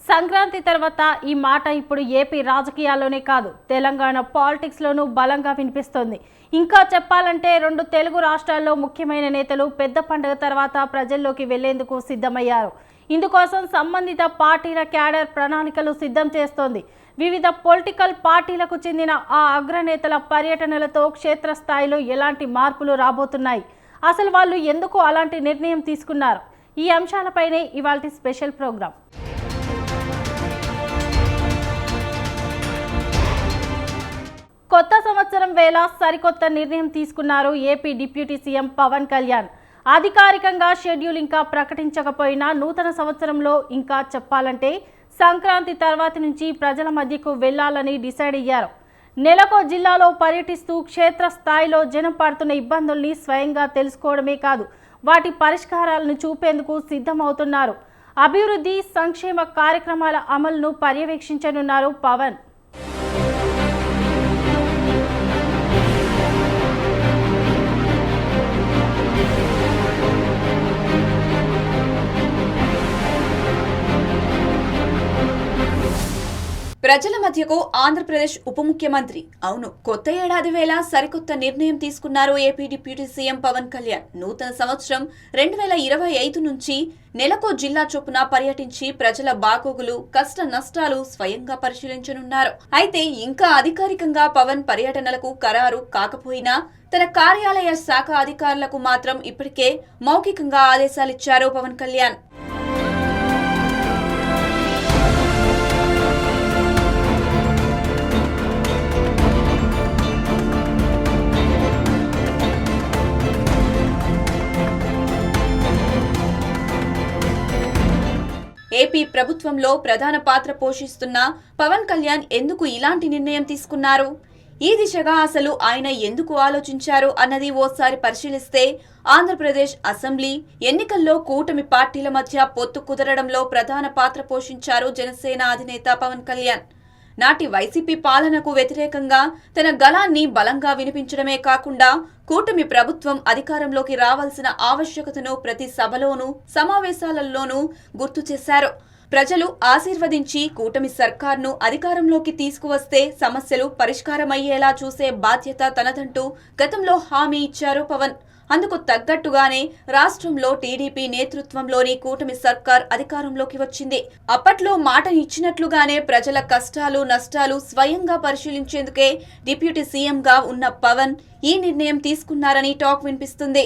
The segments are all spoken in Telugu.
సంక్రాంతి తర్వాత ఈ మాట ఇప్పుడు ఏపీ రాజకీయాల్లోనే కాదు, తెలంగాణ పాలిటిక్స్లోనూ బలంగా వినిపిస్తోంది. ఇంకా చెప్పాలంటే రెండు తెలుగు రాష్ట్రాల్లో ముఖ్యమైన నేతలు పెద్ద పండుగ తర్వాత ప్రజల్లోకి వెళ్లేందుకు సిద్ధమయ్యారు. ఇందుకోసం సంబంధిత పార్టీల క్యాడర్ ప్రణాళికలు సిద్ధం చేస్తోంది. వివిధ పొలిటికల్ పార్టీలకు చెందిన ఆ అగ్రనేతల పర్యటనలతో క్షేత్రస్థాయిలో ఎలాంటి మార్పులు రాబోతున్నాయి, అసలు వాళ్ళు ఎందుకు అలాంటి నిర్ణయం తీసుకున్నారు, ఈ అంశాలపైనే ఇవాల్టి స్పెషల్ ప్రోగ్రాం. కొత్త సంవత్సరం వేళ సరికొత్త నిర్ణయం తీసుకున్నారు AP deputy CM Pawan Kalyan. అధికారికంగా షెడ్యూల్ ఇంకా ప్రకటించకపోయినా నూతన సంవత్సరంలో ఇంకా చెప్పాలంటే సంక్రాంతి తర్వాత నుంచి ప్రజల మధ్యకు వెళ్లాలని డిసైడ్ అయ్యారు. నెలకో జిల్లాలో పర్యటిస్తూ క్షేత్రస్థాయిలో జనం పడుతున్న ఇబ్బందుల్ని స్వయంగా తెలుసుకోవడమే కాదు, వాటి పరిష్కారాలను చూపేందుకు సిద్ధమవుతున్నారు. అభివృద్ధి సంక్షేమ కార్యక్రమాల అమలును పర్యవేక్షించనున్నారు పవన్. ప్రజల మధ్యకు ఆంధ్రప్రదేశ్ ఉప ముఖ్యమంత్రి. అవును, కొత్త ఏడాది వేళ సరికొత్త నిర్ణయం తీసుకున్నారు AP deputy CM Pawan Kalyan. నూతన సంవత్సరం 2025 నుంచి నెలకో జిల్లా చొప్పున పర్యటించి ప్రజల బాగోగులు, కష్ట నష్టాలు స్వయంగా పరిశీలించనున్నారు. అయితే ఇంకా అధికారికంగా పవన్ పర్యటనలకు ఖరారు కాకపోయినా తన కార్యాలయ శాఖ అధికారులకు మాత్రం ఇప్పటికే మౌఖికంగా ఆదేశాలిచ్చారు పవన్ కళ్యాణ్. ఏపీ ప్రభుత్వంలో ప్రధాన పాత్ర పోషిస్తున్న పవన్ కళ్యాణ్ ఎందుకు ఇలాంటి నిర్ణయం తీసుకున్నారు, ఈ దిశగా అసలు ఆయన ఎందుకు ఆలోచించారు అన్నది ఓసారి పరిశీలిస్తే ఆంధ్రప్రదేశ్ అసెంబ్లీ ఎన్నికల్లో కూటమి పార్టీల మధ్య పొత్తు కుదరడంలో ప్రధాన పాత్ర పోషించారు జనసేన అధినేత పవన్ కళ్యాణ్. నాటి వైసీపీ పాలనకు వ్యతిరేకంగా తన గళాన్ని బలంగా వినిపించడమే కాకుండా కూటమి ప్రభుత్వం అధికారంలోకి రావాల్సిన ఆవశ్యకతను ప్రతి సభలోనూ సమావేశాలలోనూ గుర్తు చేశారు. ప్రజలు ఆశీర్వదించి కూటమి సర్కార్ను అధికారంలోకి తీసుకువస్తే సమస్యలు పరిష్కారమయ్యేలా చూసే బాధ్యత తనదంటూ గతంలో హామీ ఇచ్చారు పవన్. అందుకు తగ్గట్టుగానే రాష్ట్రంలో టీడీపీ నేతృత్వంలోని కూటమి సర్కార్ అధికారంలోకి వచ్చింది. అప్పట్లో మాట ఇచ్చినట్లుగానే ప్రజల కష్టాలు నష్టాలు స్వయంగా పరిశీలించేందుకే డిప్యూటీ సీఎంగా ఉన్న పవన్ ఈ నిర్ణయం తీసుకున్నారని టాక్ వినిపిస్తుంది.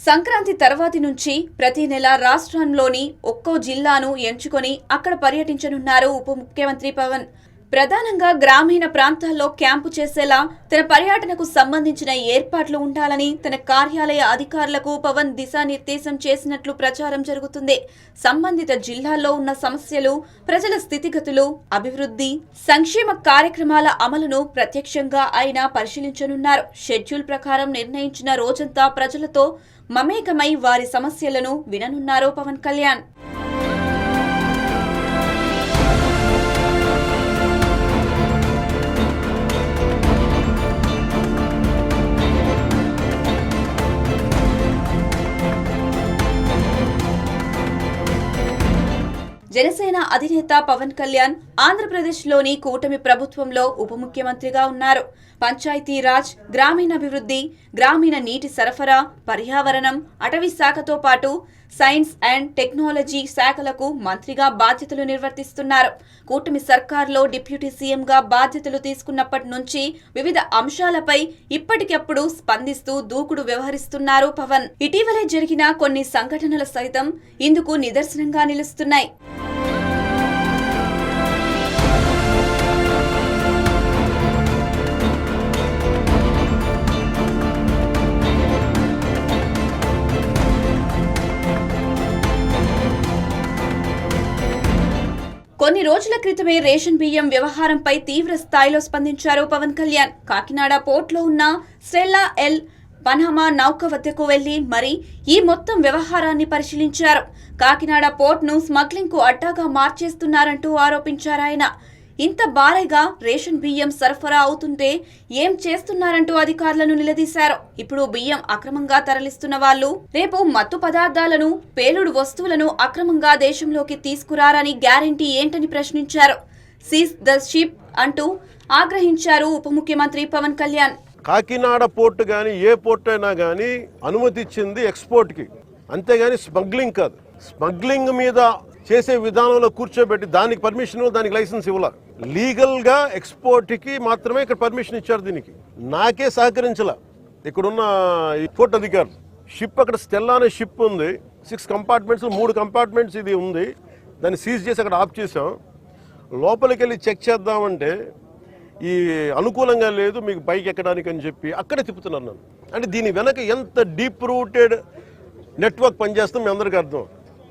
సంక్రాంతి తర్వాతి నుంచి ప్రతి నెల రాష్ట్రంలోని ఒక్కో జిల్లాను ఎంచుకొని అక్కడ పర్యటించనున్నారు ఉప ముఖ్యమంత్రి పవన్. ప్రధానంగా గ్రామీణ ప్రాంతాల్లో క్యాంపు చేసేలా తన పర్యటనకు సంబంధించిన ఏర్పాట్లు ఉండాలని తన కార్యాలయ అధికారులకు పవన్ దిశానిర్దేశం చేసినట్లు ప్రచారం జరుగుతుంది. సంబంధిత జిల్లాల్లో ఉన్న సమస్యలు, ప్రజల స్థితిగతులు, అభివృద్ధి, సంక్షేమ కార్యక్రమాల అమలును ప్రత్యక్షంగా ఆయన పరిశీలించనున్నారు. షెడ్యూల్ ప్రకారం నిర్ణయించిన రోజంతా ప్రజలతో మమేకమై వారి సమస్యలను విననున్నారు పవన్ కళ్యాణ్. జనసేన అధినేత పవన్ కళ్యాణ్ ఆంధ్రప్రదేశ్లోని కూటమి ప్రభుత్వంలో ఉప ముఖ్యమంత్రిగా ఉన్నారు. పంచాయతీరాజ్, గ్రామీణాభివృద్ధి, గ్రామీణ నీటి సరఫరా, పర్యావరణం, అటవీ శాఖతో పాటు సైన్స్ అండ్ టెక్నాలజీ శాఖలకు మంత్రిగా బాధ్యతలు నిర్వర్తిస్తున్నారు. కూటమి సర్కార్లో డిప్యూటీ సీఎంగా బాధ్యతలు తీసుకున్నప్పటి నుంచి వివిధ అంశాలపై ఇప్పటికప్పుడు స్పందిస్తూ దూకుడు వ్యవహరిస్తున్నారు పవన్. ఇటీవలే జరిగిన కొన్ని సంఘటనలు సైతం ఇందుకు నిదర్శనంగా నిలుస్తున్నాయి. కొన్ని రోజుల క్రితమే రేషన్ బియ్యం వ్యవహారంపై తీవ్ర స్థాయిలో స్పందించారు పవన్ కళ్యాణ్. కాకినాడ పోర్టులో ఉన్న స్టెల్లా ఎల్ పనామా నౌక వద్దకు వెళ్లి మరి ఈ మొత్తం వ్యవహారాన్ని పరిశీలించారు. కాకినాడ పోర్ట్ను స్మగ్లింగ్ కు అడ్డాగా మార్చేస్తున్నారంటూ ఆరోపించారాయన. ఇంత భారీగా రేషన్ బియ్యం సరఫరా అవుతుంటే ఏం చేస్తున్నారంటూ అధికారులను నిలదీశారు. ఇప్పుడు బియ్యం అక్రమంగా తరలిస్తున్న వాళ్ళు రేపు మత్తు పదార్థాలను, పేలుడు వస్తువులను అక్రమంగా దేశంలోకి తీసుకురారని గ్యారెంటీ ఏంటని ప్రశ్నించారు. సీజ్ ద షిప్ అంటూ ఆగ్రహించారు ఉప ముఖ్యమంత్రి పవన్ కళ్యాణ్. కాకినాడ పోర్టు కానీ ఏ పోర్ట్ అయినా కానీ అనుమతి ఇచ్చింది ఎక్స్పోర్ట్కి, అంతేగాని స్మగ్లింగ్ కాదు. స్మగ్లింగ్ మీద చేసే విధానంలో కూర్చోబెట్టి దానికి పర్మిషన్, దానికి లైసెన్స్ ఇవ్వాల. లీగల్గా ఎక్స్పోర్ట్కి మాత్రమే ఇక్కడ పర్మిషన్ ఇచ్చారు. దీనికి నాకే సహకరించాల ఇక్కడున్న ఈ పోర్ట్ అధికారులు. షిప్ అక్కడ స్టెల్లా అనే షిప్ ఉంది, 6 కంపార్ట్మెంట్స్, 3 కంపార్ట్మెంట్స్ ఇది ఉంది. దాన్ని సీజ్ చేసి అక్కడ ఆఫ్ చేసాం. లోపలికి వెళ్ళి చెక్ చేద్దామంటే ఈ అనుకూలంగా లేదు మీకు పైకి ఎక్కడానికి అని చెప్పి అక్కడే తిప్పుతున్నారు నన్ను. అంటే దీని వెనక ఎంత డీప్ రూటెడ్ నెట్వర్క్ పనిచేస్తాం మీ అందరికీ అర్థం.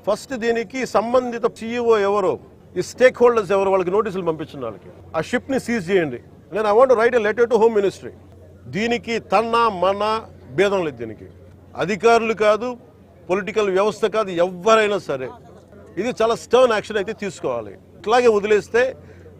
ఫస్ట్ దీనికి సంబంధిత CEO ఎవరో, ఈ స్టేక్ హోల్డర్స్ ఎవరు, వాళ్ళకి నోటీసులు పంపించిన వాళ్ళకి ఆ షిప్ని సీజ్ చేయండి. నేను I want right a letter to home ministry. దీనికి మన భేదం లేదు. దీనికి అధికారులు కాదు, పొలిటికల్ వ్యవస్థ కాదు, ఎవరైనా సరే ఇది చాలా స్టర్న్ యాక్షన్ అయితే తీసుకోవాలి. ఇట్లాగే వదిలేస్తే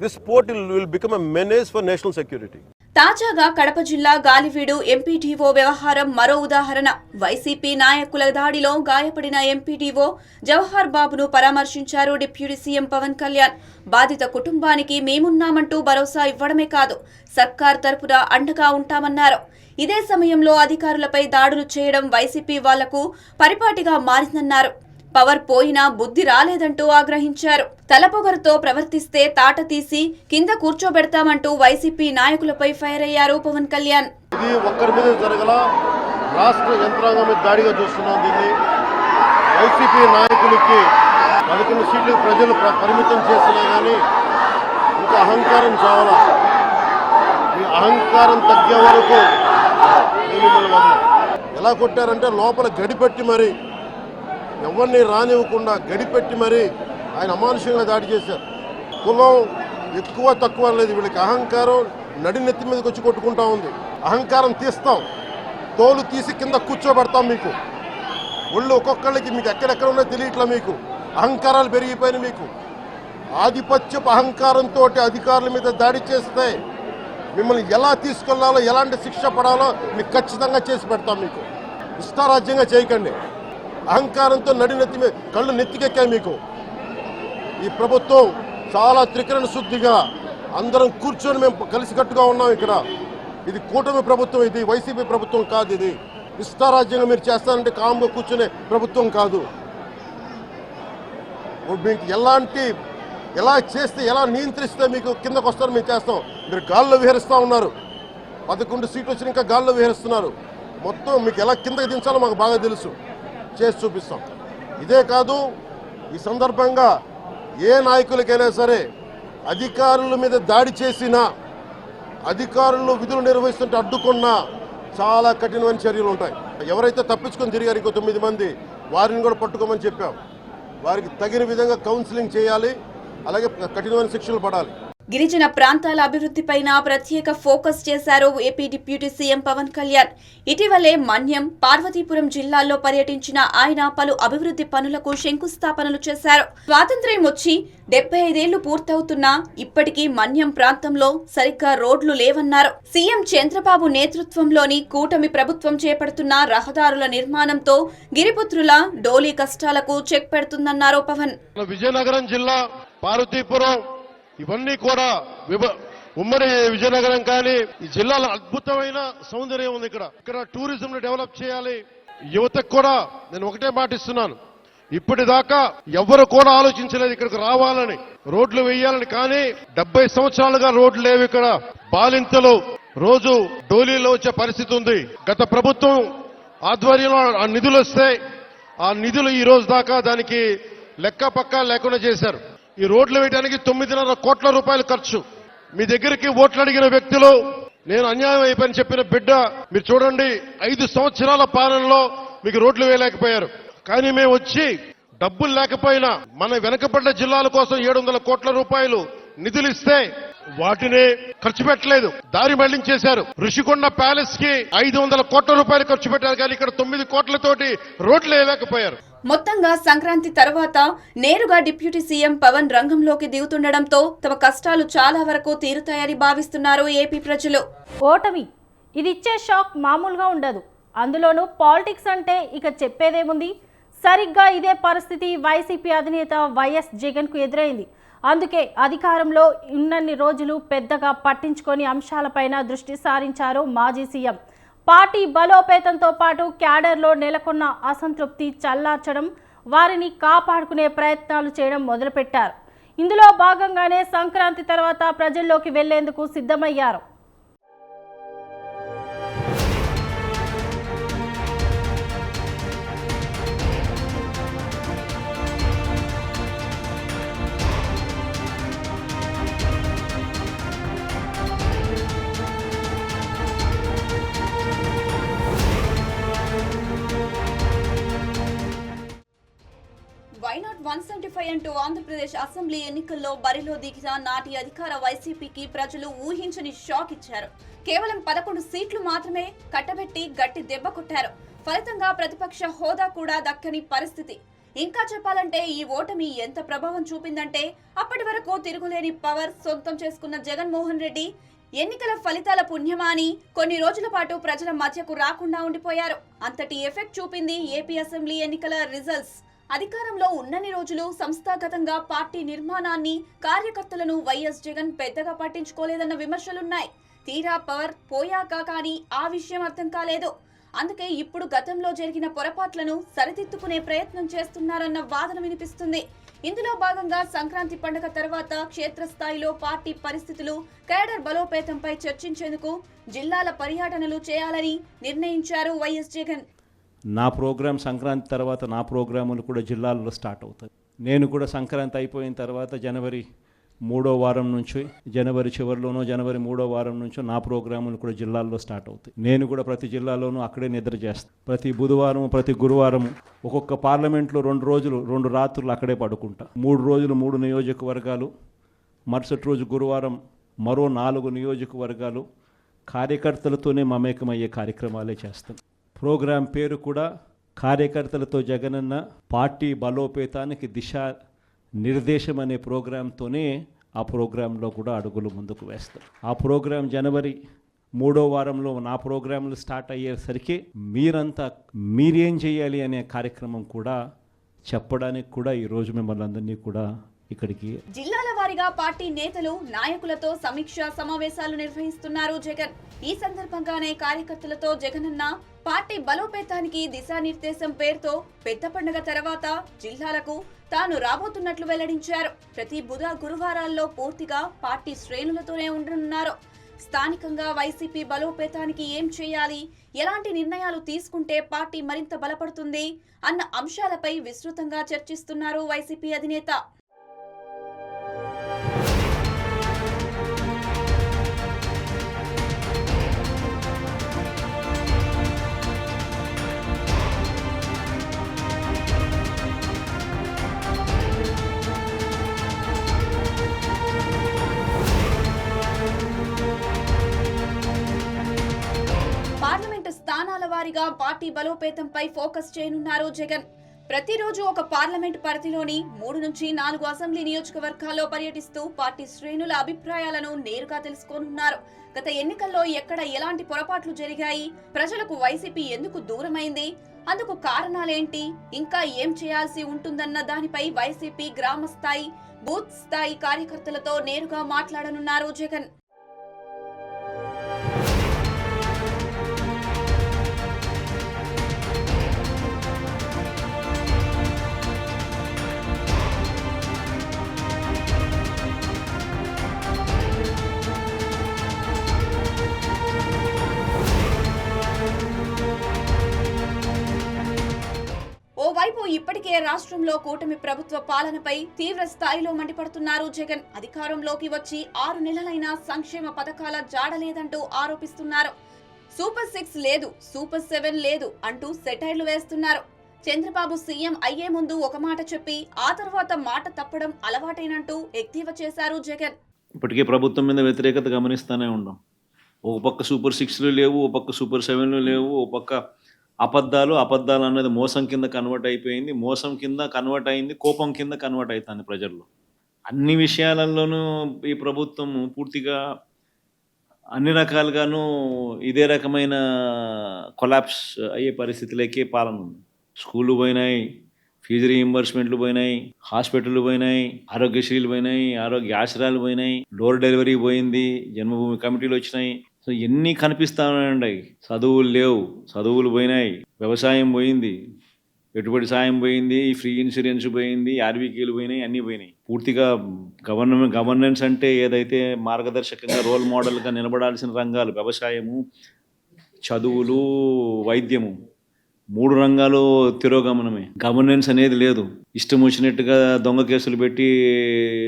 this port will become a menace for national security. తాజాగా కడప జిల్లా గాలివీడు ఎంపీడీఓ వ్యవహారం మరో ఉదాహరణ. వైసీపీ నాయకుల దాడిలో గాయపడిన ఎంపీడీఓ జవహర్ బాబును పరామర్శించారు డిప్యూటీ సీఎం పవన్ కళ్యాణ్. బాధిత కుటుంబానికి మేమున్నామంటూ భరోసా ఇవ్వడమే కాదు, సర్కార్ తరపున అండగా ఉంటామన్నారు. ఇదే సమయంలో అధికారులపై దాడులు చేయడం వైసీపీ వాళ్లకు పరిపాటిగా మారిందన్నారు. పవర్ పోయినా బుద్ధి రాలేదంటూ ఆగ్రహించారు. తలపొగరుతో ప్రవర్తిస్తే తాట తీసి కింద కూర్చోబెడతామంటూ వైసీపీ నాయకులపై ఫైర్ అయ్యారు పవన్ కళ్యాణ్. ఇది ఒక్కరి మీద జరగల, రాష్ట్ర యంత్రాంగం మీద దాడిగా చూస్తున్నాం. దీన్ని వైసీపీ నాయకులకి 11 సీట్లు ప్రజలు పరిమితం చేసినా కానీ ఇంకా అహంకారం చావాలా. ఈ అహంకారం తగ్గే వరకు ఎలా కొట్టారంటే లోపల గడిపెట్టి మరి ఎవరిని రానివ్వకుండా గడిపెట్టి మరి ఆయన అమానుషంగా దాడి చేశారు. కులం ఎక్కువ తక్కువ లేదు, వీళ్ళకి అహంకారం నడినెత్తి మీదకి వచ్చి కొట్టుకుంటా ఉంది. అహంకారం తీస్తాం, తోలు తీసి కింద కూర్చోబెడతాం. మీకు ఒళ్ళు ఒక్కొక్కళ్ళకి మీకు ఎక్కడెక్కడ ఉన్నాయో తెలియట్లా. మీకు అహంకారాలు పెరిగిపోయినాయి. మీకు ఆధిపత్యపు అహంకారంతో అధికారుల మీద దాడి చేస్తే మిమ్మల్ని ఎలా తీసుకెళ్లాలో, ఎలాంటి శిక్ష పడాలో మీకు ఖచ్చితంగా చేసి పెడతాం. మీకు ఇష్టారాజ్యంగా చేయకండి. అహంకారంతో నడినెత్తి మీద కళ్ళు నెత్తికెక్కాయి మీకు. ఈ ప్రభుత్వం చాలా త్రికరణ శుద్ధిగా అందరం కూర్చొని మేము కలిసికట్టుగా ఉన్నాం. ఇక్కడ ఇది కూటమి ప్రభుత్వం, ఇది వైసీపీ ప్రభుత్వం కాదు. ఇది ఇష్టారాజ్యంగా మీరు చేస్తారంటే కామ్గా కూర్చునే ప్రభుత్వం కాదు. మీకు ఎలా చేస్తే, ఎలా నియంత్రిస్తే మీకు కిందకు వస్తారో మేము చేస్తాం. మీరు గాల్లో విహరిస్తూ ఉన్నారు. 11 సీట్లు వచ్చిన ఇంకా గాల్లో విహరిస్తున్నారు. మొత్తం మీకు ఎలా కిందకి దించాలో మాకు బాగా తెలుసు, చేసి చూపిస్తాం. ఇదే కాదు, ఈ సందర్భంగా ఏ నాయకులకైనా సరే అధికారుల మీద దాడి చేసినా, అధికారులు విధులు నిర్వహిస్తుంటే అడ్డుకున్నా చాలా కఠినమైన చర్యలు ఉంటాయి. ఎవరైతే తప్పించుకొని తిరిగారు ఇంకో 9 మంది, వారిని కూడా పట్టుకోమని చెప్పాం. వారికి తగిన విధంగా కౌన్సిలింగ్ చేయాలి, అలాగే కఠినమైన శిక్షలు పడాలి. గిరిజన ప్రాంతాల అభివృద్ధిపైన ప్రత్యేక ఫోకస్ చేశారు AP deputy CM Pawan Kalyan. ఇటీవలే మన్యం, పార్వతీపురం జిల్లాల్లో పర్యటించిన ఆయన పలు అభివృద్ధి పనులకు శంకుస్థాపనలు చేశారు. స్వాతంత్ర్యం వచ్చి 75 ఏళ్లు పూర్తవుతున్నా ఇప్పటికీ మన్యం ప్రాంతంలో సరిగ్గా రోడ్లు లేవన్నారు. సీఎం చంద్రబాబు నేతృత్వంలోని కూటమి ప్రభుత్వం చేపడుతున్న రహదారుల నిర్మాణంతో గిరిపుత్రుల డోలీ కష్టాలకు చెక్ పెడుతుందన్నారు పవన్. విజయనగరం జిల్లా, పార్వతీపురం ఇవన్నీ కూడా ఉమ్మడి విజయనగరం కానీ ఈ జిల్లాలో అద్భుతమైన సౌందర్యం ఉంది. ఇక్కడ టూరిజం డెవలప్ చేయాలి. యువతకు కూడా నేను ఒకటే మాటిస్తున్నాను, ఇప్పటిదాకా ఎవరు కూడా ఆలోచించలేదు ఇక్కడికి రావాలని, రోడ్లు వేయాలని. కానీ 70 సంవత్సరాలుగా రోడ్లు లేవు. ఇక్కడ బాలింతలు రోజు డోలీలో వచ్చే పరిస్థితి ఉంది. గత ప్రభుత్వం ఆధ్వర్యంలో ఆ నిధులు వస్తే ఆ నిధులు ఈ రోజు దాకా దానికి లెక్క పక్క లేకుండా చేశారు. ఈ రోడ్లు వేయడానికి 9.5 కోట్ల రూపాయలు ఖర్చు. మీ దగ్గరికి ఓట్లు అడిగిన వ్యక్తులు నేను అన్యాయం అయిపోయిన చెప్పిన బిడ్డ మీరు చూడండి, 5 సంవత్సరాల పాలనలో మీకు రోడ్లు వేయలేకపోయారు. కానీ మేము వచ్చి డబ్బులు లేకపోయినా మన వెనకబడ్డ జిల్లాల కోసం 700 కోట్ల రూపాయలు నిధులు ఇస్తే వాటిని ఖర్చు పెట్టలేదు, దారి మళ్లించేశారు. ఋషికొండ ప్యాలెస్ కి 500 కోట్ల రూపాయలు ఖర్చు పెట్టారు, కానీ ఇక్కడ 9 కోట్లతోటి రోడ్లు వేయలేకపోయారు. మొత్తంగా సంక్రాంతి తర్వాత నేరుగా డిప్యూటీ సీఎం పవన్ రంగంలోకి దిగుతుండడంతో తమ కష్టాలు చాలా వరకు తీరుతాయని భావిస్తున్నారు ఏపీ ప్రజలు. ఓటమి ఇది ఇచ్చే షాక్ మామూలుగా ఉండదు. అందులోనూ పాలిటిక్స్ అంటే ఇక చెప్పేదేముంది. సరిగ్గా ఇదే పరిస్థితి వైసీపీ అధినేత వైఎస్ జగన్కు ఎదురైంది. అందుకే అధికారంలో ఉన్నన్ని రోజులు పెద్దగా పట్టించుకొని అంశాలపైన దృష్టి సారించారు మాజీ సీఎం. పార్టీ బలోపేతంతో పాటు క్యాడర్లో నెలకొన్న అసంతృప్తి చల్లార్చడం, వారిని కాపాడుకునే ప్రయత్నాలు చేయడం మొదలుపెట్టారు. ఇందులో భాగంగానే సంక్రాంతి తర్వాత ప్రజల్లోకి వెళ్లేందుకు సిద్ధమయ్యారు. వైనాట్ 175 అంటూ ఆంధ్రప్రదేశ్ అసెంబ్లీ ఎన్నికల్లో బరిలో దిగిన నాటి అధికార వైసీపీకి ప్రజలు ఊహించని షాక్ ఇచ్చారు. కేవలం 11 సీట్లు మాత్రమే కట్టబెట్టి గట్టి దెబ్బ కొట్టారు. ఫలితంగా ప్రతిపక్ష హోదా కూడా దక్కని పరిస్థితి. ఇంకా చెప్పాలంటే ఈ ఓటమి ఎంత ప్రభావం చూపిందంటే అప్పటి వరకు తిరుగులేని పవర్ సొంతం చేసుకున్న జగన్మోహన్ రెడ్డి ఎన్నికల ఫలితాల పుణ్యమా అని కొన్ని రోజుల పాటు ప్రజల మధ్యకు రాకుండా ఉండిపోయారు. అంతటి ఎఫెక్ట్ చూపింది ఏపీ అసెంబ్లీ ఎన్నికల రిజల్ట్స్. అధికారంలో ఉన్నన్ని రోజులు సంస్థాగతంగా పార్టీ నిర్మాణాన్ని, కార్యకర్తలను వైఎస్ జగన్ పెద్దగా పట్టించుకోలేదన్న విమర్శలున్నాయి. తీరా పవర్ పోయాక కానీ ఆ విషయం అర్థం కాలేదు. అందుకే ఇప్పుడు గతంలో జరిగిన పొరపాట్లను సరిదిద్దుకునే ప్రయత్నం చేస్తున్నారన్న వాదన వినిపిస్తుంది. ఇందులో భాగంగా సంక్రాంతి పండుగ తర్వాత క్షేత్రస్థాయిలో పార్టీ పరిస్థితులు, కేడర్ బలోపేతంపై చర్చించేందుకు జిల్లాల పర్యటనలు చేయాలని నిర్ణయించారు వైఎస్ జగన్. నా ప్రోగ్రాం సంక్రాంతి తర్వాత నా ప్రోగ్రాములు కూడా జిల్లాల్లో స్టార్ట్ అవుతాయి. నేను కూడా సంక్రాంతి అయిపోయిన తర్వాత జనవరి 3వ వారం నుంచి, జనవరి చివరిలోనో జనవరి 3వ వారం నుంచో నా ప్రోగ్రాములు కూడా జిల్లాల్లో స్టార్ట్ అవుతాయి. నేను కూడా ప్రతి జిల్లాలోనూ అక్కడే నిద్ర చేస్తాను. ప్రతి బుధవారం, ప్రతి గురువారం ఒక్కొక్క పార్లమెంట్లో 2 రోజులు 2 రాత్రులు అక్కడే పడుకుంటా. 3 రోజులు 3 నియోజకవర్గాలు, మరుసటి రోజు గురువారం మరో 4 నియోజకవర్గాలు కార్యకర్తలతోనే మమేకమయ్యే కార్యక్రమాలే చేస్తాం. ప్రోగ్రాం పేరు కూడా కార్యకర్తలతో జగనన్న పార్టీ బలోపేతానికి దిశ నిర్దేశం అనే ప్రోగ్రాంతోనే ఆ ప్రోగ్రాంలో కూడా అడుగులు ముందుకు వేస్తాం. ఆ ప్రోగ్రాం జనవరి 3వ వారంలో నా ప్రోగ్రాంలు స్టార్ట్ అయ్యేసరికి మీరేం చేయాలి అనే కార్యక్రమం కూడా చెప్పడానికి కూడా ఈరోజు మిమ్మల్ని అందరినీ కూడా ఇక్కడికి జిల్లాల వారీగా పార్టీ నేతలు, నాయకులతో సమీక్ష సమావేశాలు నిర్వహిస్తున్నారు జగన్. ఈ సందర్భంగానే కార్యకర్తలతో జగనన్న పార్టీ బలోపేతానికి దిశానిర్దేశం పేరుతో పెద్ద పండుగ తర్వాత జిల్లాలకు తాను రాబోతున్నట్లు వెల్లడించారు. ప్రతి బుధ గురువారాల్లో పూర్తిగా పార్టీ శ్రేణులతోనే ఉండనున్నారు. స్థానికంగా వైసీపీ బలోపేతానికి ఏం చేయాలి, ఎలాంటి నిర్ణయాలు తీసుకుంటే పార్టీ మరింత బలపడుతుంది అన్న అంశాలపై విస్తృతంగా చర్చిస్తున్నారు వైసీపీ అధినేత. పార్లమెంటు స్థానాల వారీగా పార్టీ బలోపేతంపై ఫోకస్ చేయనున్నారు జగన్. ప్రతిరోజు ఒక పార్లమెంట్ పరిధిలోని 3 నుంచి 4 అసెంబ్లీ నియోజకవర్గాల్లో పర్యటిస్తూ పార్టీ శ్రేణుల అభిప్రాయాలను నేరుగా తెలుసుకోనున్నారు. గత ఎన్నికల్లో ఎక్కడ ఎలాంటి పొరపాట్లు జరిగాయి, ప్రజలకు వైసీపీ ఎందుకు దూరమైంది, అందుకు కారణాలేంటి, ఇంకా ఏం చేయాల్సి ఉంటుందన్న దానిపై వైసీపీ గ్రామ స్థాయి, బూత్ స్థాయి కార్యకర్తలతో నేరుగా మాట్లాడనున్నారు జగన్. ఓవైపు ఇప్పటికే రాష్ట్రంలో కూటమి ప్రభుత్వ పాలనపై తీవ్ర స్థాయిలో మండిపడుతున్నారు జగన్. అధికారంలోకి వచ్చి 6 నెలలైనా సంక్షేమ పథకాల జాడలేదంటూ ఆరోపిస్తున్నారు. సూపర్ 6 లేదు, సూపర్ 7 లేదు అంటూ సెటైర్లు వేస్తున్నారు. చంద్రబాబు సీఎం అయ్యే ముందు ఒక మాట చెప్పి ఆ తర్వాత మాట తప్పడం అలవాటేనంటూ ఎద్దేవా చేశారు జగన్. ఇప్పటికే ప్రభుత్వం మీద వ్యతిరేకత గమనిస్తూనే ఉన్నాం. ఒక పక్క సూపర్ 6లు లేవు, ఒక పక్క సూపర్ 7లు లేవు, ఒక పక్క అబద్ధాలు అన్నది మోసం కింద కన్వర్ట్ అయిపోయింది, మోసం కింద కన్వర్ట్ అయింది, కోపం కింద కన్వర్ట్ అవుతుంది ప్రజల్లో. అన్ని విషయాలలోనూ ఈ ప్రభుత్వం పూర్తిగా అన్ని రకాలుగాను ఇదే రకమైన కొలాప్స్ అయ్యే పరిస్థితిలోకే పాలన ఉంది. స్కూళ్ళు పోయినాయి, ఫీజు రీయింబర్స్మెంట్లు పోయినాయి, హాస్పిటళ్ళు పోయినాయి, ఆరోగ్యశ్రీలు పోయినాయి, ఆరోగ్య ఆశ్రయాలు పోయినాయి, డోర్ డెలివరీ పోయింది, జన్మభూమి కమిటీలు వచ్చినాయి. సో ఎన్ని కనిపిస్తా ఉన్నాయండి. చదువులు లేవు, చదువులు పోయినాయి, వ్యవసాయం పోయింది, పెట్టుబడి సాయం పోయింది, ఫ్రీ ఇన్సూరెన్స్ పోయింది, ఆర్బీకేలు పోయినాయి, అన్నీ పోయినాయి. పూర్తిగా గవర్నెన్స్ అంటే ఏదైతే మార్గదర్శకంగా రోల్ మోడల్గా నిలబడాల్సిన రంగాలు వ్యవసాయము, చదువులు, వైద్యము, 3 రంగాలు తిరోగమనమే. గవర్నెన్స్ అనేది లేదు. ఇష్టం వచ్చినట్టుగా దొంగ కేసులు పెట్టి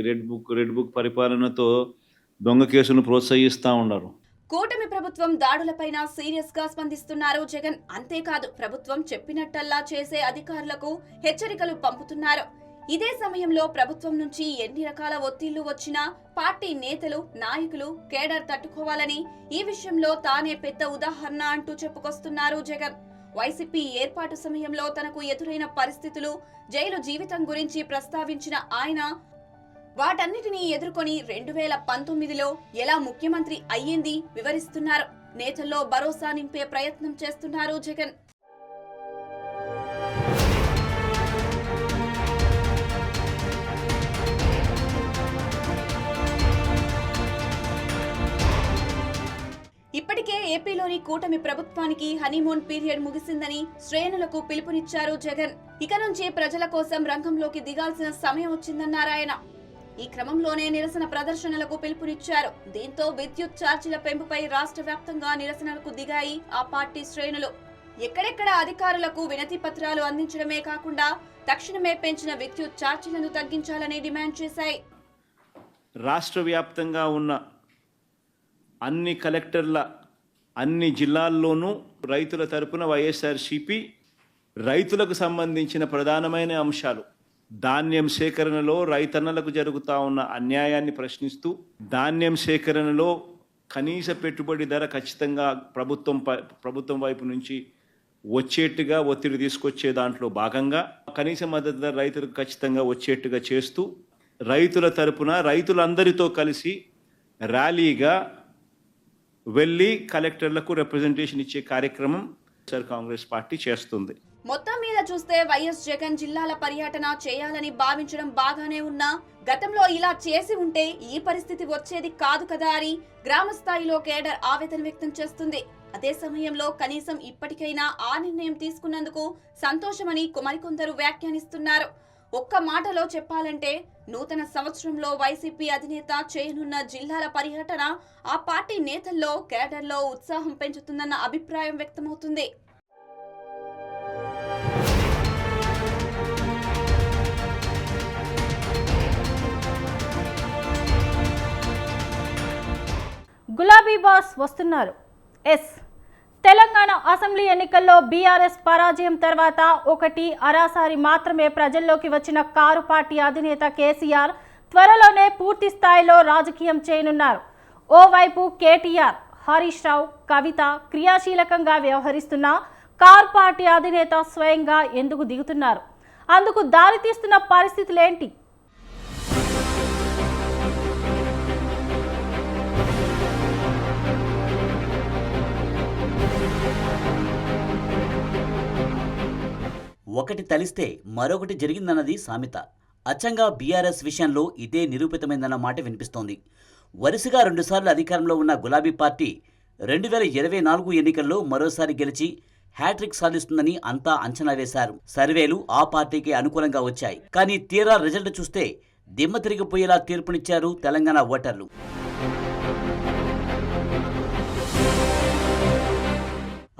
రెడ్ బుక్ పరిపాలనతో దొంగ కేసులను ప్రోత్సహిస్తూ ఉన్నారు. కూటమి ప్రభుత్వం దాడులపైన సీరియస్ గా స్పందిస్తున్నారు జగన్. అంతేకాదు ప్రభుత్వం చెప్పినట్టల్లా చేసే అధికారులకు హెచ్చరికలు పంపుతున్నారు. ఇదే సమయంలో ప్రభుత్వం నుంచి ఎన్ని రకాల ఒత్తిళ్లు వచ్చినా పార్టీ నేతలు, నాయకులు, కేడర్ తట్టుకోవాలని ఈ విషయంలో తానే పెద్ద ఉదాహరణ అంటూ చెప్పుకొస్తున్నారు జగన్. వైసీపీ ఏర్పాటు సమయంలో తనకు ఎదురైన పరిస్థితులు, జైలు జీవితం గురించి ప్రస్తావించిన ఆయన వాటన్నిటినీ ఎదుర్కొని 2019లో ఎలా ముఖ్యమంత్రి అయ్యింది వివరిస్తున్నారు. నేతల్లో భరోసా నింపే ప్రయత్నం చేస్తున్నారు జగన్. ఇప్పటికే ఏపీలోని కూటమి ప్రభుత్వానికి హనీమూన్ పీరియడ్ ముగిసిందని శ్రేణులకు పిలుపునిచ్చారు జగన్. ఇక నుంచి ప్రజల కోసం రంగంలోకి దిగాల్సిన సమయం వచ్చిందన్నారాయన. ఈ క్రమంలోనే నిరసన ప్రదర్శనలకు పిలుపునిచ్చారు. దీంతో విద్యుత్ ఛార్జీల పెంపుపై రాష్ట్ర వ్యాప్తంగా నిరసనలకు దిగాయి ఆ పార్టీ శ్రేణులు. ఎక్కడెక్కడ అధికారులకు వినతి పత్రాలు అందించడమే కాకుండా తక్షణమే పెంచిన విద్యుత్ ఛార్జీలను తగ్గించాలని డిమాండ్ చేశాయి. రాష్ట్ర వ్యాప్తంగా ఉన్న అన్ని కలెక్టర్ల అన్ని జిల్లాల్లోనూ రైతుల తరపున వైఎస్ఆర్సీపీ రైతులకు సంబంధించిన ప్రధానమైన అంశాలు, ధాన్యం సేకరణలో రైతన్నలకు జరుగుతూ ఉన్న అన్యాయాన్ని ప్రశ్నిస్తూ, ధాన్యం సేకరణలో కనీస పెట్టుబడి ధర ఖచ్చితంగా ప్రభుత్వం వైపు నుంచి వచ్చేట్టుగా ఒత్తిడి తీసుకొచ్చే దాంట్లో భాగంగా కనీస మద్దతు ధర రైతులకు ఖచ్చితంగా వచ్చేట్టుగా చేస్తూ, రైతుల తరపున రైతులందరితో కలిసి ర్యాలీగా వెళ్ళి కలెక్టర్లకు రిప్రజెంటేషన్ ఇచ్చే కార్యక్రమం కాంగ్రెస్ పార్టీ చేస్తుంది. మొత్తం మీద చూస్తే వైఎస్ జగన్ జిల్లాల పర్యటన చేయాలని భావించడం బాగానే ఉన్నా గతంలో ఇలా చేసి ఉంటే ఈ పరిస్థితి వచ్చేది కాదు కదా అని గ్రామ స్థాయిలో కేడర్ ఆవేదన వ్యక్తం చేస్తుంది. అదే సమయంలో కనీసం ఇప్పటికైనా ఆ నిర్ణయం తీసుకున్నందుకు సంతోషమని మరికొందరు వ్యాఖ్యానిస్తున్నారు. ఒక్క మాటలో చెప్పాలంటే నూతన సంవత్సరంలో వైసీపీ అధినేత చేయనున్న జిల్లాల పర్యటన ఆ పార్టీ నేతల్లో, కేడర్లో ఉత్సాహం పెంచుతుందన్న అభిప్రాయం వ్యక్తమవుతుంది. గులాబీ బాస్ వస్తున్నారు. తెలంగాణ అసెంబ్లీ ఎన్నికల్లో బీఆర్ఎస్ పరాజయం తర్వాత ఒకటి అరాసారి మాత్రమే ప్రజల్లోకి వచ్చిన కారు పార్టీ అధినేత కేసీఆర్ త్వరలోనే పూర్తి స్థాయిలో రాజకీయం చేయనున్నారు. ఓవైపు కేటీఆర్, హరీష్ రావు, కవిత క్రియాశీలకంగా వ్యవహరిస్తున్న కారు పార్టీ అధినేత స్వయంగా ఎందుకు దిగుతున్నారు? అందుకు దారితీస్తున్న పరిస్థితులేంటి? ఒకటి తలిస్తే మరొకటి జరిగిందన్నది సామెత. అచ్చంగా బీఆర్ఎస్ విషయంలో ఇదే నిరూపితమైందన్న మాట వినిపిస్తోంది. వరుసగా 2 సార్లు అధికారంలో ఉన్న గులాబీ పార్టీ 2024 ఎన్నికల్లో మరోసారి గెలిచి హ్యాట్రిక్ సాధిస్తుందని అంతా అంచనా వేశారు. సర్వేలు ఆ పార్టీకి అనుకూలంగా వచ్చాయి. కానీ తీరా రిజల్ట్ చూస్తే దిమ్మ తిరిగిపోయేలా తీర్పునిచ్చారు తెలంగాణ ఓటర్లు.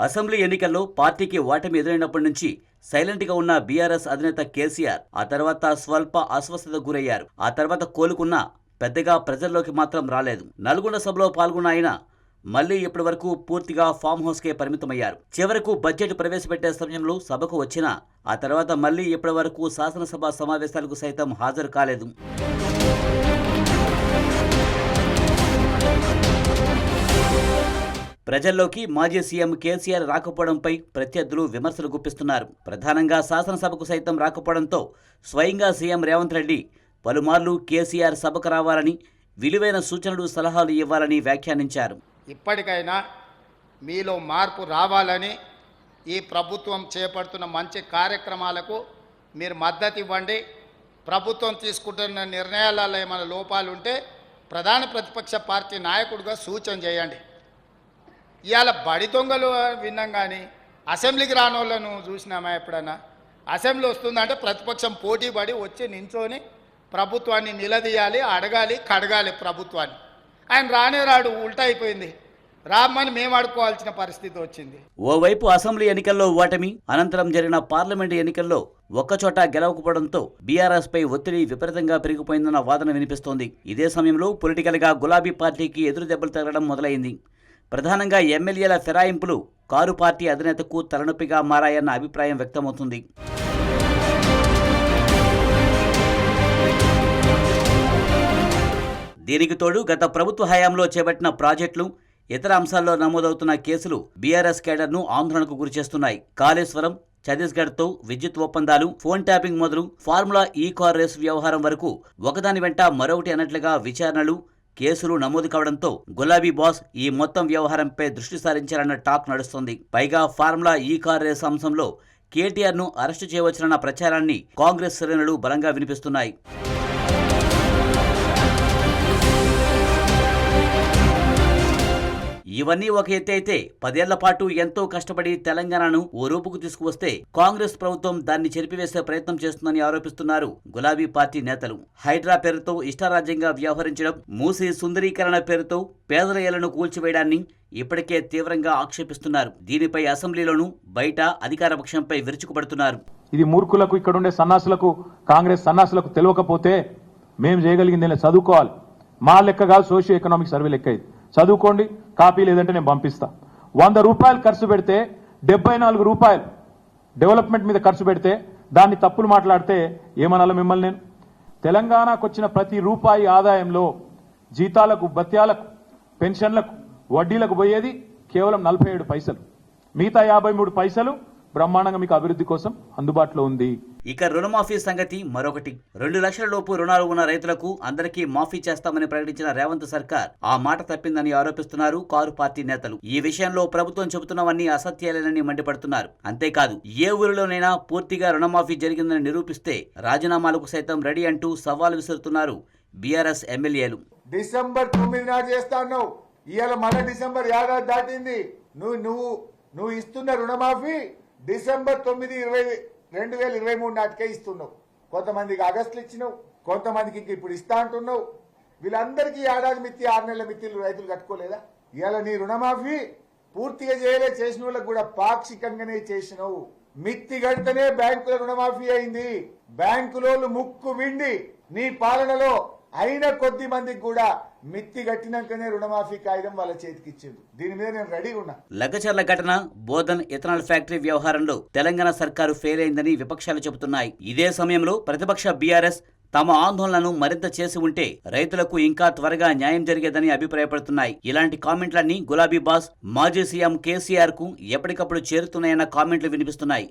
అసెంబ్లీ ఎన్నికల్లో పార్టీకి ఓటమి ఎదురైనప్పటి నుంచి సైలెంట్గా ఉన్న బీఆర్ఎస్ అధినేత కేసీఆర్ ఆ తర్వాత స్వల్ప అస్వస్థతకు గురయ్యారు. ఆ తర్వాత కోలుకున్నా పెద్దగా ప్రజల్లోకి మాత్రం రాలేదు. నల్గొండ సభలో పాల్గొన్న ఆయన మళ్లీ ఇప్పటి వరకు పూర్తిగా ఫామ్ హౌస్కే పరిమితమయ్యారు. చివరకు బడ్జెట్ ప్రవేశపెట్టే సమయంలో సభకు వచ్చినా ఆ తర్వాత మళ్లీ ఇప్పటి వరకు శాసనసభ సమావేశాలకు సైతం హాజరు కాలేదు. ప్రజల్లోకి మాజీ సీఎం కేసీఆర్ రాకపోవడంపై ప్రత్యర్థులు విమర్శలు గుప్పిస్తున్నారు. ప్రధానంగా శాసనసభకు సైతం రాకపోవడంతో స్వయంగా సీఎం రేవంత్ రెడ్డి పలుమార్లు కేసీఆర్ సభకు రావాలని, విలువైన సూచనలు సలహాలు ఇవ్వాలని వ్యాఖ్యానించారు. ఇప్పటికైనా మీలో మార్పు రావాలని, ఈ ప్రభుత్వం చేపడుతున్న మంచి కార్యక్రమాలకు మీరు మద్దతు ఇవ్వండి. ప్రభుత్వం తీసుకుంటున్న నిర్ణయాలలో ఏమైనా లోపాలు ఉంటే ప్రధాన ప్రతిపక్ష పార్టీ నాయకుడిగా సూచన చేయండి. ఇవాళ బడి దొంగలు విన్నాం కానీ అసెంబ్లీకి రాని వాళ్ళను చూసినామా ఎప్పుడన్నా? అసెంబ్లీ వస్తుందంటే ప్రతిపక్షం పోటీ పడి వచ్చి నించొని ప్రభుత్వాన్ని నిలదీయాలి, అడగాలి, కడగాలి ప్రభుత్వాన్ని. ఆయన రానే రాడు, ఉల్టా అయిపోయింది. రామ్మని మేము అడుకోవాల్సిన పరిస్థితి వచ్చింది. ఓవైపు అసెంబ్లీ ఎన్నికల్లో ఓటమి, అనంతరం జరిగిన పార్లమెంటు ఎన్నికల్లో ఒక్కచోట గెలవకపోవడంతో బీఆర్ఎస్ పై ఒత్తిడి విపరీతంగా పెరిగిపోయిందన్న వాదన వినిపిస్తోంది. ఇదే సమయంలో పొలిటికల్ గా గులాబీ పార్టీకి ఎదురు దెబ్బలు తగలడం మొదలైంది. ప్రధానంగా ఎమ్మెల్యేల ఫిరాయింపులు కారు పార్టీ అధినేతకు తలనొప్పిగా మారాయన్న అభిప్రాయం వ్యక్తమవుతుంది. దీనికి తోడు గత ప్రభుత్వ హయాంలో చేపట్టిన ప్రాజెక్టులు, ఇతర అంశాల్లో నమోదవుతున్న కేసులు బీఆర్ఎస్ కేడర్ను ఆందోళనకు గురిచేస్తున్నాయి. కాళేశ్వరం, ఛత్తీస్గఢ్తో విద్యుత్ ఒప్పందాలు, ఫోన్ ట్యాపింగ్ మొదలు ఫార్ములా ఈ కార్ రేసు వ్యవహారం వరకు ఒకదాని వెంట మరొకటి అన్నట్లుగా విచారణలు, కేసులు నమోదు కావడంతో గులాబీ బాస్ ఈ మొత్తం వ్యవహారంపై దృష్టి సారించారన్న టాక్ నడుస్తోంది. పైగా ఫార్ములా ఈ కార్ రేసు అంశంలో కేటీఆర్ను అరెస్టు చేయవచ్చునన్న ప్రచారాన్ని కాంగ్రెస్ శ్రేణులు బలంగా వినిపిస్తున్నాయి. ఇవన్నీ ఒక ఎత్తే అయితే 10 ఏళ్ల పాటు ఎంతో కష్టపడి తెలంగాణను ఓ రూపుకు తీసుకువస్తే కాంగ్రెస్ ప్రభుత్వం దాన్ని చెరిపివేసే ప్రయత్నం చేస్తుందని ఆరోపిస్తున్నారు గులాబీ పార్టీ నేతలు. హైడ్రా పేరుతో ఇష్టారాజ్యంగా వ్యవహరించడం, మూసీ సుందరీకరణ పేరుతో పేదల ఇళ్లను కూల్చివేయడాన్ని ఇప్పటికే తీవ్రంగా ఆక్షేపిస్తున్నారు. దీనిపై అసెంబ్లీలోనూ బయట అధికార పక్షంపై విరుచుకుపడుతున్నారు. ఇది మూర్ఖులకు, ఇక్కడుండే సన్నాసులకు, కాంగ్రెస్ సన్నాసులకు తెలియకపోతే మేము చేయగలిగింది చదువుకోవాలి. మా లెక్క కాదు, సోషియో ఎకనామిక్ సర్వే లెక్క ఇది. చదువుకోండి, కాపీ లేదంటే నేను పంపిస్తా. 100 రూపాయలు ఖర్చు పెడితే 74 రూపాయలు డెవలప్మెంట్ మీద ఖర్చు పెడితే దాన్ని తప్పులు మాట్లాడితే ఏమనాలి మిమ్మల్ని నేను? తెలంగాణకు వచ్చిన ప్రతి రూపాయి ఆదాయంలో జీతాలకు, భత్యాలకు, పెన్షన్లకు, వడ్డీలకు పోయేది కేవలం 47 పైసలు. మిగతా 53 పైసలు బ్రహ్మాండంగా మీకు అభివృద్ధి కోసం అందుబాటులో ఉంది. ఇక రుణమాఫీ సంగతి మరొకటి. 2 లక్షల లోపు రుణాలు ఉన్న రైతులకు అందరికీ మాఫీ చేస్తామని ప్రకటించిన రేవంత్ సర్కార్ ఆ మాట తప్పిందని ఆరోపిస్తున్నారు కారు పార్టీ నేతలు. ఈ విషయంలో ప్రభుత్వం చెబుతున్నవన్నీ అసత్యాలేనని మండిపడుతున్నారు. అంతేకాదు, ఏ ఊరిలోనైనా పూర్తిగా రుణమాఫీ జరిగిందని నిరూపిస్తే రాజీనామాలకు సైతం రెడీ అంటూ సవాల్ విసురుతున్నారు బీఆర్ఎస్ ఎమ్మెల్యేలు. డిసెంబర్ 9 నాడు చేస్తాను, ఇవాళ మన డిసెంబర్ 7 దాటింది. నువ్వు ఇస్తున్న రుణమాఫీ డిసెంబర్ 9, 2023 నాటికే ఇస్తున్నావు. కొంతమందికి ఆగస్టులు ఇచ్చినావు, కొంతమందికి ఇంక ఇప్పుడు ఇస్తా అంటున్నావు. వీళ్ళందరికీ ఏడాది మిత్తి, 6 నెలల మిత్తిలు రైతులు కట్టుకోలేదా? ఇవాళ నీ రుణమాఫీ పూర్తిగా చేసిన వాళ్ళకు కూడా పాక్షికంగానే చేసినావు. మిత్తి గడితేనే బ్యాంకుల రుణమాఫీ అయింది. బ్యాంకులోళ్ళు ముక్కు విండి నీ పాలనలో అయిన కొద్ది మందికి కూడా మిత్తి గట్టినాకనే రుణమాఫీ కాగితం వాళ్ళ చేతికి ఇచ్చింది. దీని మీద నేను రెడీ ఉన్నా. లగచర్ల ఘటన, బోధన్ ఇథనాల్ ఫ్యాక్టరీ వ్యవహారంలో తెలంగాణ సర్కారు ఫెయిల్ అయిందని విపక్షాలు చెబుతున్నాయి. ఇదే సమయంలో ప్రతిపక్ష బీఆర్ఎస్ తమ ఆందోళనను మరింత చేసి ఉంటే రైతులకు ఇంకా త్వరగా న్యాయం జరిగేదని అభిప్రాయపడుతున్నాయి. ఇలాంటి కామెంట్లన్నీ గులాబీ బాస్ మాజీ సీఎం కేసీఆర్ కు ఎప్పటికప్పుడు చేరుతున్నాయన్న కామెంట్లు వినిపిస్తున్నాయి.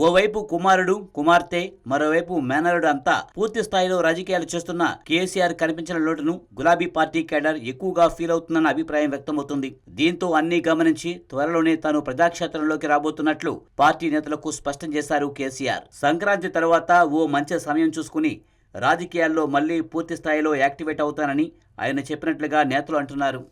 ఓవైపు కుమారుడు, కుమార్తె, మరోవైపు మేనరుడు అంతా పూర్తి స్థాయిలో రాజకీయాలు చేస్తున్న కేసీఆర్ కనిపించిన లోటును గులాబీ పార్టీ కేడర్ ఎక్కువగా ఫీల్ అవుతుందన్న అభిప్రాయం వ్యక్తమవుతుంది. దీంతో అన్ని గమనించి త్వరలోనే తాను ప్రజాక్షేత్రంలోకి రాబోతున్నట్లు పార్టీ నేతలకు స్పష్టం చేశారు కేసీఆర్. సంక్రాంతి తర్వాత ఓ మంచి సమయం చూసుకుని రాజకీయాల్లో మళ్లీ పూర్తి స్థాయిలో యాక్టివేట్ అవుతానని ఆయన చెప్పినట్లుగా నేతలు అంటున్నారు.